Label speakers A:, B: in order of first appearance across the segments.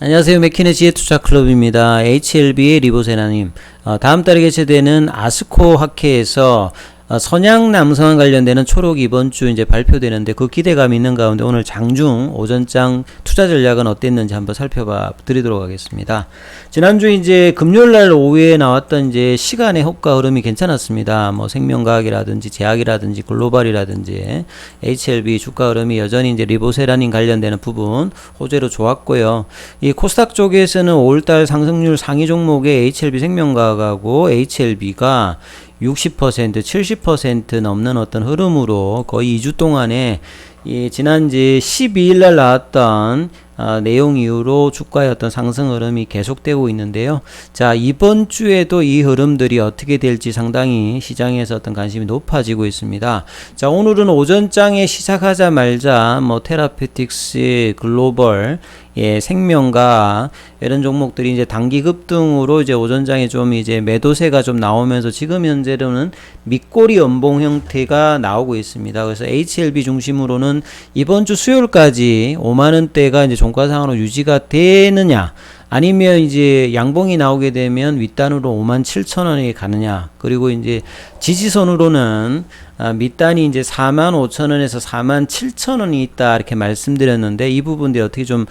A: 안녕하세요. 맥키네지의 투자클럽입니다. HLB의 리보세라님. 다음 달에 개최되는 아스코 학회에서 선양 남성과 관련되는 초록 이번 주 이제 발표되는데 그 기대감이 있는 가운데 오늘 장중 오전장 투자 전략은 어땠는지 한번 살펴봐 드리도록 하겠습니다. 지난주 이제 금요일 날 오후에 나왔던 이제 시간의 호가 흐름이 괜찮았습니다. 뭐 생명과학이라든지 제약이라든지 글로벌이라든지 HLB 주가 흐름이 여전히 이제 리보세라닌 관련되는 부분 호재로 좋았고요. 이 코스닥 쪽에서는 5월달 상승률 상위 종목의 HLB 생명과학하고 HLB가 60%, 70% 넘는 어떤 흐름으로 거의 2주 동안에 지난 이제 12일 날 나왔던 내용 이후로 주가의 어떤 상승 흐름이 계속되고 있는데요. 자, 이번 주에도 이 흐름들이 어떻게 될지 상당히 시장에서 어떤 관심이 높아지고 있습니다. 자, 오늘은 오전장에 시작하자마자 뭐 테라피틱스, 글로벌, 생명과 이런 종목들이 이제 단기 급등으로 이제 오전장에 좀 이제 매도세가 좀 나오면서 지금 현재로는 밑꼬리 연봉 형태가 나오고 있습니다. 그래서 HLB 중심으로는 이번 주 수요일까지 5만원대가 이제 종가상으로 유지가 되느냐, 아니면 이제 양봉이 나오게 되면 윗단으로 57,000원이 가느냐, 그리고 이제 지지선으로는 밑단이 이제 45,000원에서 47,000원이 있다 이렇게 말씀드렸는데 이 부분들이 어떻게 좀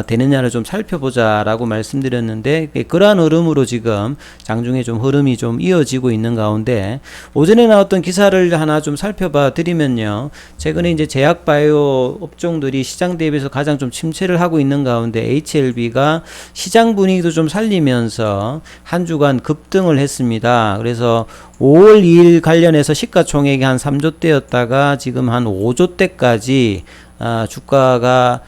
A: 되느냐를 좀 살펴보자 라고 말씀드렸는데 그러한 흐름으로 지금 장중에 좀 흐름이 좀 이어지고 있는 가운데 오전에 나왔던 기사를 하나 좀 살펴봐 드리면요, 최근에 이제 제약바이오 업종들이 시장 대비해서 가장 좀 침체를 하고 있는 가운데 HLB가 시장 분위기도 좀 살리면서 한 주간 급등을 했습니다. 그래서 5월 2일 관련해서 시가총액이 한 3조대였다가 지금 한 5조대까지 주가가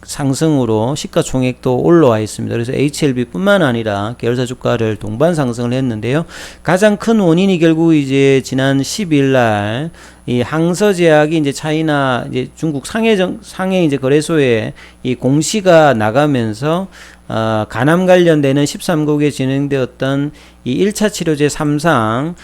A: 상승으로 시가총액도 올라와 있습니다. 그래서 HLB 뿐만 아니라 계열사 주가를 동반 상승을 했는데요. 가장 큰 원인이 결국 이제 지난 10일 날 이 항서제약이 이제 차이나 이제 중국 상해 이제 거래소에 이 공시가 나가면서 간암 관련되는 13국에 진행되었던 이 1차 치료제 3상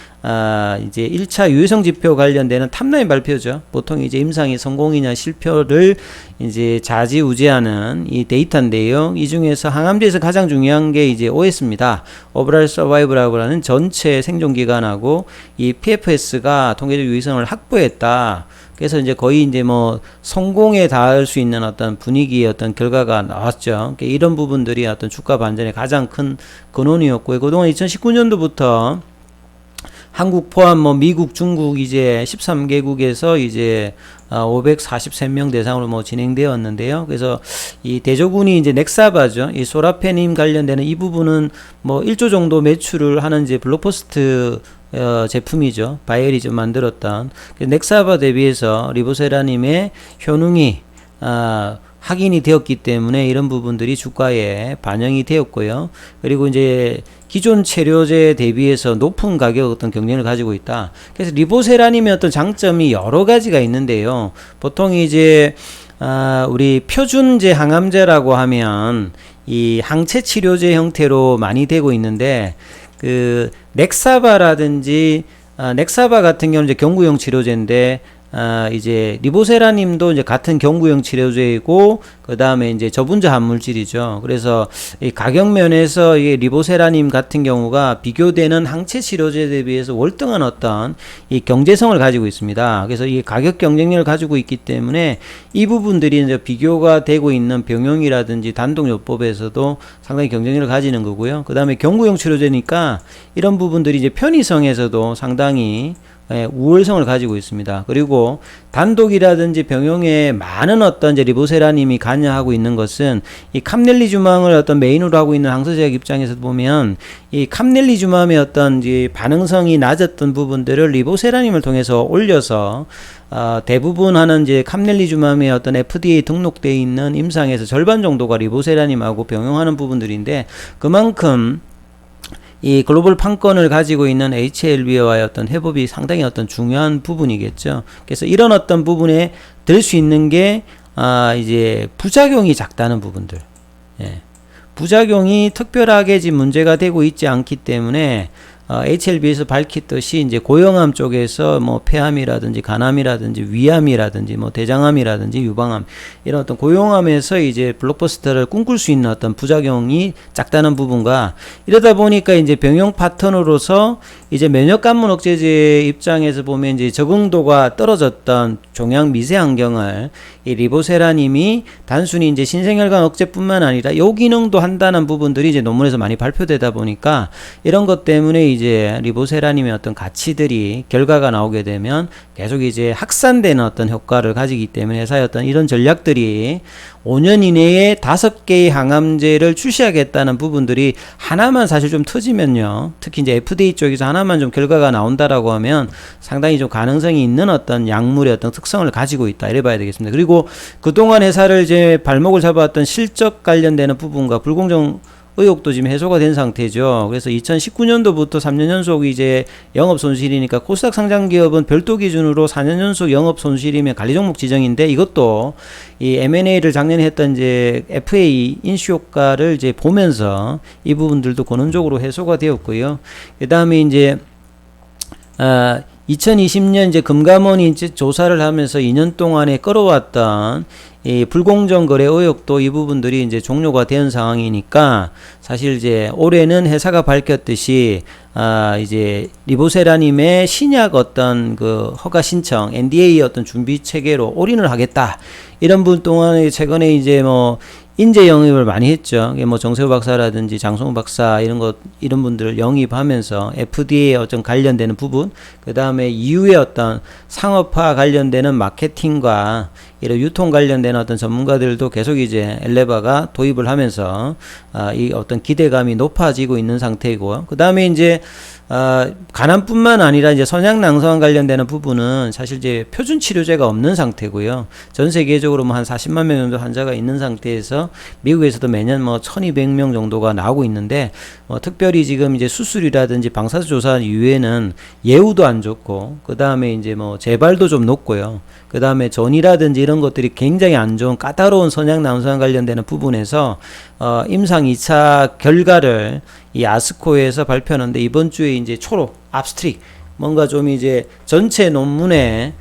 A: 이제 1차 유해성 지표 관련되는 탑라인 발표죠. 보통 이제 임상이 성공이냐 실패를 이제 좌지우지하는 이 데이터인데요. 이 중에서 항암제에서 가장 중요한 게 이제 OS입니다. 오버all 서바이벌이라고 하는 전체 생존 기간하고 이 PFS가 통계적 유의성을 확보했다. 그래서 이제 거의 이제 뭐 성공에 닿을 수 있는 어떤 분위기의 어떤 결과가 나왔죠. 그러니까 이런 부분들이 어떤 주가 반전의 가장 큰 근원이었고요. 그동안 2019년도부터 한국 포함 뭐 미국, 중국 이제 13개국에서 이제 543명 대상으로 뭐 진행되었는데요. 그래서 이 대조군이 이제 넥사바죠. 이 소라페님 관련되는 이 부분은 뭐 1조 정도 매출을 하는 이제 블록버스트 제품이죠. 바이엘이 좀 만들었던 넥사바 대비해서 리보세라님의 효능이 확인이 되었기 때문에 이런 부분들이 주가에 반영이 되었고요. 그리고 이제 기존 치료제 대비해서 높은 가격 어떤 경쟁을 가지고 있다. 그래서 리보세라님의 어떤 장점이 여러 가지가 있는데요. 보통 이제 우리 표준제 항암제라고 하면 이 항체 치료제 형태로 많이 되고 있는데 그 넥사바라든지 넥사바 같은 경우는 이제 경구용 치료제인데 이제 리보세라님도 이제 같은 경구용 치료제이고 그 다음에 이제 저분자 함물질이죠. 그래서 이 가격 면에서 이 리보세라님 같은 경우가 비교되는 항체 치료제 대비해서 월등한 어떤 이 경제성을 가지고 있습니다. 그래서 이 가격 경쟁력을 가지고 있기 때문에 이 부분들이 이제 비교가 되고 있는 병용이라든지 단독요법에서도 상당히 경쟁력을 가지는 거고요. 그 다음에 경구용 치료제니까 이런 부분들이 이제 편의성에서도 상당히 우월성을 가지고 있습니다. 그리고 단독이라든지 병용에 많은 어떤 이제 리보세라님이 관여하고 있는 것은 이 캄넬리주망을 어떤 메인으로 하고 있는 항서제약 입장에서 보면 이 캄넬리주망의 어떤 이제 반응성이 낮았던 부분들을 리보세라님을 통해서 올려서 대부분 하는 이제 캄넬리주맘의 어떤 FDA 등록되어 있는 임상에서 절반 정도가 리보세라님하고 병용하는 부분들인데 그만큼 이 글로벌 판권을 가지고 있는 HLB와의 어떤 협업이 상당히 어떤 중요한 부분이겠죠. 그래서 이런 어떤 부분에 들 수 있는 게 이제 부작용이 작다는 부분들. 부작용이 특별하게 지금 문제가 되고 있지 않기 때문에 HLB에서 밝혔듯이 이제 고형암 쪽에서 뭐 폐암이라든지 간암이라든지 위암이라든지 뭐 대장암이라든지 유방암 이런 어떤 고형암에서 이제 블록버스터를 꿈꿀 수 있는 어떤 부작용이 작다는 부분과 이러다 보니까 이제 병용 파트너로서 이제 면역 관문 억제제 입장에서 보면 이제 적응도가 떨어졌던 종양 미세 환경을 이 리보세라님이 단순히 이제 신생혈관 억제뿐만 아니라 요 기능도 한다는 부분들이 이제 논문에서 많이 발표되다 보니까 이런 것 때문에 이제 리보세라님의 어떤 가치들이 결과가 나오게 되면 계속 이제 확산되는 어떤 효과를 가지기 때문에 회사의 어떤 이런 전략들이 5년 이내에 5개의 항암제를 출시하겠다는 부분들이 하나만 사실 좀 터지면요. 특히 이제 FDA 쪽에서 하나만 좀 결과가 나온다라고 하면 상당히 좀 가능성이 있는 어떤 약물의 어떤 특성을 가지고 있다. 이래 봐야 되겠습니다. 그리고 그동안 회사를 이제 발목을 잡아왔던 실적 관련되는 부분과 불공정 의혹도 지금 해소가 된 상태죠. 그래서 2019년도부터 3년 연속 이제 영업 손실이니까 코스닥 상장 기업은 별도 기준으로 4년 연속 영업 손실이면 관리 종목 지정인데 이것도 이 M&A를 작년에 했던 이제 FA 인수 효과를 이제 보면서 이 부분들도 근원적으로 해소가 되었고요. 그다음에 이제 2020년 이제 금감원이 이제 조사를 하면서 2년 동안에 끌어왔던 이 불공정 거래 의혹도 이 부분들이 이제 종료가 된 상황이니까 사실 이제 올해는 회사가 밝혔듯이 이제 리보세라님의 신약 어떤 그 허가 신청 NDA 어떤 준비 체계로 올인을 하겠다. 이런 분 동안에 최근에 이제 뭐 인재 영입을 많이 했죠. 뭐 정세호 박사라든지 장성우 박사 이런 분들을 영입하면서 FDA 어떤 관련되는 부분, 그 다음에 이후에 어떤 상업화 관련되는 마케팅과 이런 유통 관련되는 어떤 전문가들도 계속 이제 엘레바가 도입을 하면서 이 어떤 기대감이 높아지고 있는 상태이고, 그 다음에 이제 간암뿐만 아니라 이제 선양낭성암 관련되는 부분은 사실 이제 표준 치료제가 없는 상태고요. 전 세계적으로 뭐 한 40만 명 정도 환자가 있는 상태에서 미국에서도 매년 뭐 1200명 정도가 나오고 있는데 특별히 지금 이제 수술이라든지 방사수 조사 이후에는 예후도 안 좋고, 그 다음에 이제 뭐 재발도 좀 높고요. 그 다음에 전이라든지 이런 것들이 굉장히 안 좋은 까다로운 선양낭성암 관련되는 부분에서 임상 2차 결과를 이 아스코에서 발표하는데 이번 주에 이제 초록 압스트릭 뭔가 좀 이제 전체 논문에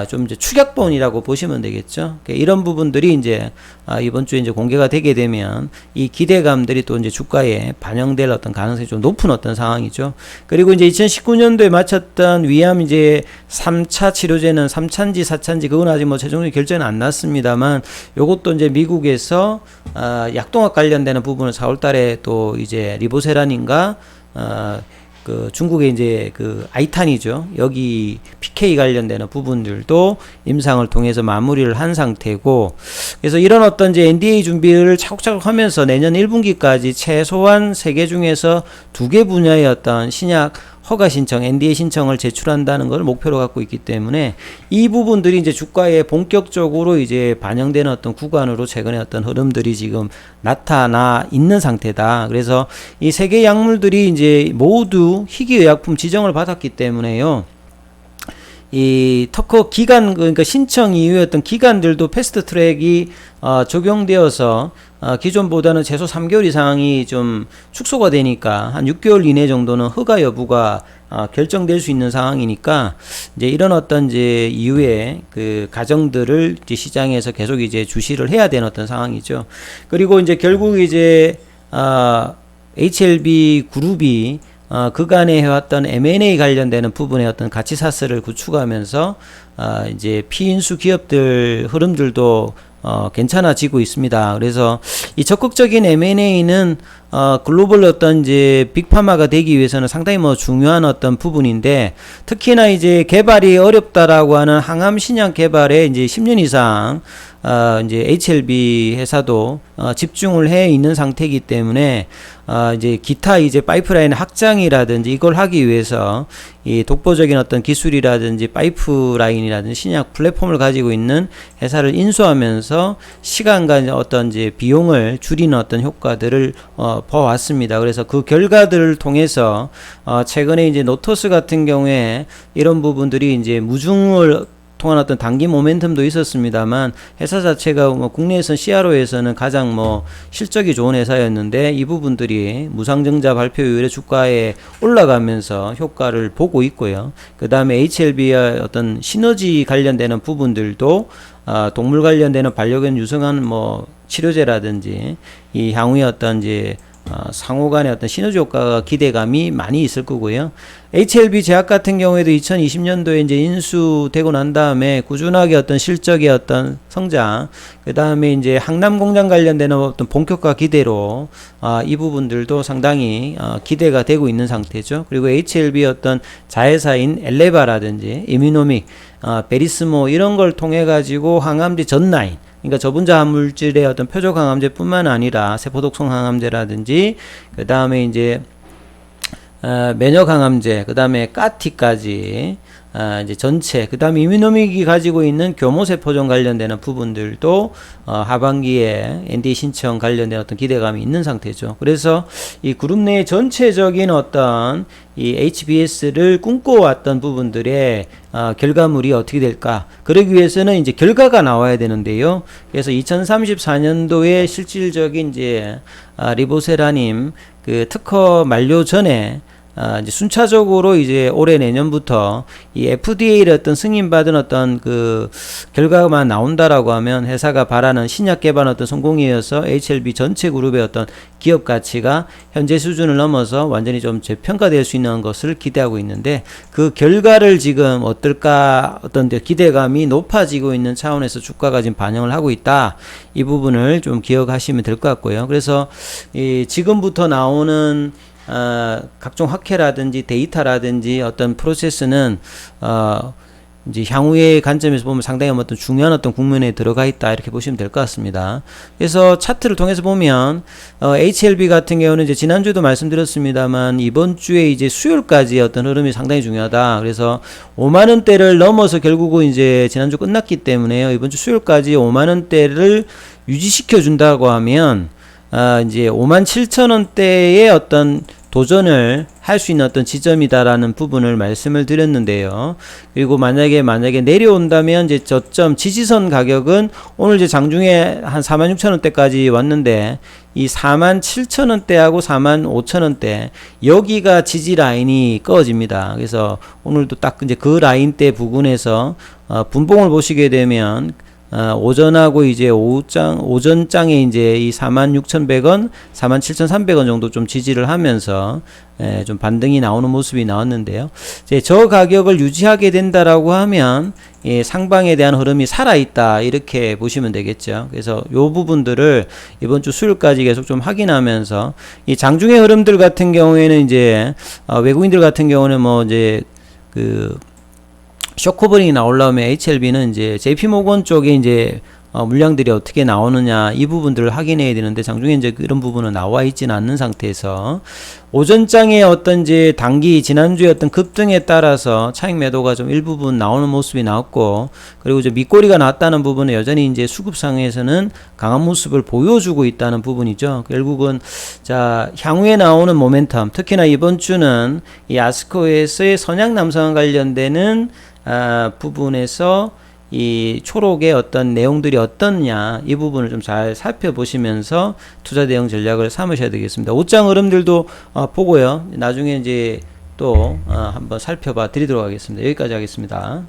A: 좀 이제 축약본이라고 보시면 되겠죠. 이런 부분들이 이제 이번 주에 이제 공개가 되게 되면 이 기대감들이 또 이제 주가에 반영될 어떤 가능성이 좀 높은 어떤 상황이죠. 그리고 이제 2019년도에 마쳤던 위암 이제 3차 치료제는 3차인지 4차인지 그건 아직 뭐 최종적인 결정은 안 났습니다만 요것도 이제 미국에서 약동학 관련되는 부분을 4월달에 또 이제 리보세란인가 그 중국의 이제 그 아이탄이죠. 여기 PK 관련되는 부분들도 임상을 통해서 마무리를 한 상태고, 그래서 이런 어떤 이제 NDA 준비를 차곡차곡 하면서 내년 1분기까지 최소한 3개 중에서 2개 분야의 어떤 신약 허가 신청, NDA 신청을 제출한다는 걸 목표로 갖고 있기 때문에 이 부분들이 이제 주가에 본격적으로 이제 반영되는 어떤 구간으로 최근에 어떤 흐름들이 지금 나타나 있는 상태다. 그래서 이 세 개 약물들이 이제 모두 희귀의약품 지정을 받았기 때문에요. 이 특허 기간, 그러니까 신청 이후에 어떤 기간들도 패스트 트랙이 적용되어서 기존보다는 최소 3개월 이상이 좀 축소가 되니까 한 6개월 이내 정도는 허가 여부가 결정될 수 있는 상황이니까 이제 이런 어떤 이제 이후에 그 가정들을 이제 시장에서 계속 이제 주시를 해야 되는 어떤 상황이죠. 그리고 이제 결국 이제 HLB 그룹이 그간에 해왔던 M&A 관련되는 부분의 어떤 가치사슬을 구축하면서 이제 피인수 기업들 흐름들도 괜찮아지고 있습니다. 그래서 이 적극적인 M&A는 글로벌 어떤 이제 빅파마가 되기 위해서는 상당히 뭐 중요한 어떤 부분인데, 특히나 이제 개발이 어렵다라고 하는 항암 신약 개발에 이제 10년 이상 이제 HLB 회사도 집중을 해 있는 상태이기 때문에 이제 기타 이제 파이프라인 확장이라든지 이걸 하기 위해서 이 독보적인 어떤 기술이라든지 파이프라인이라든지 신약 플랫폼을 가지고 있는 회사를 인수하면서 시간과 어떤 이제 비용을 줄이는 어떤 효과들을 봐왔습니다. 그래서 그 결과들을 통해서 최근에 이제 노토스 같은 경우에 이런 부분들이 이제 무중을 통한 어떤 단기 모멘텀도 있었습니다만 회사 자체가 뭐 국내에서 CRO에서는 가장 뭐 실적이 좋은 회사였는데 이 부분들이 무상증자 발표 이후에 주가에 올라가면서 효과를 보고 있고요. 그 다음에 HLB와 어떤 시너지 관련되는 부분들도 동물 관련되는 반려견 유성한 뭐 치료제라든지 이 향후에 어떤 이제 상호 간의 어떤 시너지 효과가 기대감이 많이 있을 거고요. HLB 제약 같은 경우에도 2020년도에 이제 인수되고 난 다음에 꾸준하게 어떤 실적의 어떤 성장, 그 다음에 이제 항남 공장 관련되는 어떤 본격화 기대로 이 부분들도 상당히 기대가 되고 있는 상태죠. 그리고 HLB 어떤 자회사인 엘레바라든지 이뮤노믹, 베리스모 이런 걸 통해 가지고 항암제 전 라인, 그러니까 저분자 물질의 어떤 표적 항암제뿐만 아니라 세포독성 항암제라든지 그 다음에 이제 면역 항암제, 그 다음에 까티까지 이제 전체, 그 다음에 이뮤노믹이 가지고 있는 교모세포종 관련되는 부분들도 하반기에 NDA 신청 관련된 어떤 기대감이 있는 상태죠. 그래서 이 그룹 내의 전체적인 어떤 이 HBS를 꿈꿔왔던 부분들의 결과물이 어떻게 될까? 그러기 위해서는 이제 결과가 나와야 되는데요. 그래서 2034년도에 실질적인 이제 리보세라님 그 특허 만료 전에 이제 순차적으로 이제 올해 내년부터 이 FDA의 어떤 승인받은 어떤 그 결과만 나온다라고 하면 회사가 바라는 신약 개발 어떤 성공이어서 HLB 전체 그룹의 어떤 기업 가치가 현재 수준을 넘어서 완전히 좀 재평가될 수 있는 것을 기대하고 있는데 그 결과를 지금 어떨까 어떤 기대감이 높아지고 있는 차원에서 주가가 지금 반영을 하고 있다. 이 부분을 좀 기억하시면 될 것 같고요. 그래서 이 지금부터 나오는 각종 학회라든지 데이터라든지 어떤 프로세스는 이제 향후의 관점에서 보면 상당히 어떤 중요한 어떤 국면에 들어가 있다 이렇게 보시면 될 것 같습니다. 그래서 차트를 통해서 보면 HLB 같은 경우는 이제 지난주에도 말씀드렸습니다만 이번 주에 이제 수요일까지 어떤 흐름이 상당히 중요하다. 그래서 5만 원대를 넘어서 결국은 이제 지난주 끝났기 때문에요. 이번 주 수요일까지 5만 원대를 유지시켜 준다고 하면 이제 57,000원대의 어떤 도전을 할 수 있는 어떤 지점이다라는 부분을 말씀을 드렸는데요. 그리고 만약에 내려온다면 이제 저점 지지선 가격은 오늘 이제 장중에 한 46,000원대까지 왔는데 이 47,000원대하고 45,000원대 여기가 지지 라인이 꺼집니다. 그래서 오늘도 딱 이제 그 라인대 부근에서 분봉을 보시게 되면 오전하고 이제 오전장에 이제 이 46,100원, 47,300원 정도 좀 지지를 하면서 좀 반등이 나오는 모습이 나왔는데요. 이제 저 가격을 유지하게 된다라고 하면 상방에 대한 흐름이 살아있다 이렇게 보시면 되겠죠. 그래서 요 부분들을 이번 주 수요일까지 계속 좀 확인하면서 이 장중의 흐름들 같은 경우에는 이제 외국인들 같은 경우는 뭐 이제 그 쇼커버링이 나오려면 HLB는 이제 JP모건 쪽에 이제 물량들이 어떻게 나오느냐 이 부분들을 확인해야 되는데 장중에 이제 이런 부분은 나와 있지는 않는 상태에서 오전장의 어떤 이제 단기 지난주에 어떤 급등에 따라서 차익 매도가 좀 일부분 나오는 모습이 나왔고 그리고 이제 밑꼬리가 나왔다는 부분은 여전히 이제 수급상에서는 강한 모습을 보여주고 있다는 부분이죠. 결국은 자 향후에 나오는 모멘텀 특히나 이번 주는 이 아스코에서의 선약 남성 관련되는 부분에서 이 초록의 어떤 내용들이 어떻냐 이 부분을 좀 잘 살펴보시면서 투자 대응 전략을 삼으셔야 되겠습니다. 옷장 흐름들도 보고요. 나중에 이제 또 한번 살펴봐 드리도록 하겠습니다. 여기까지 하겠습니다.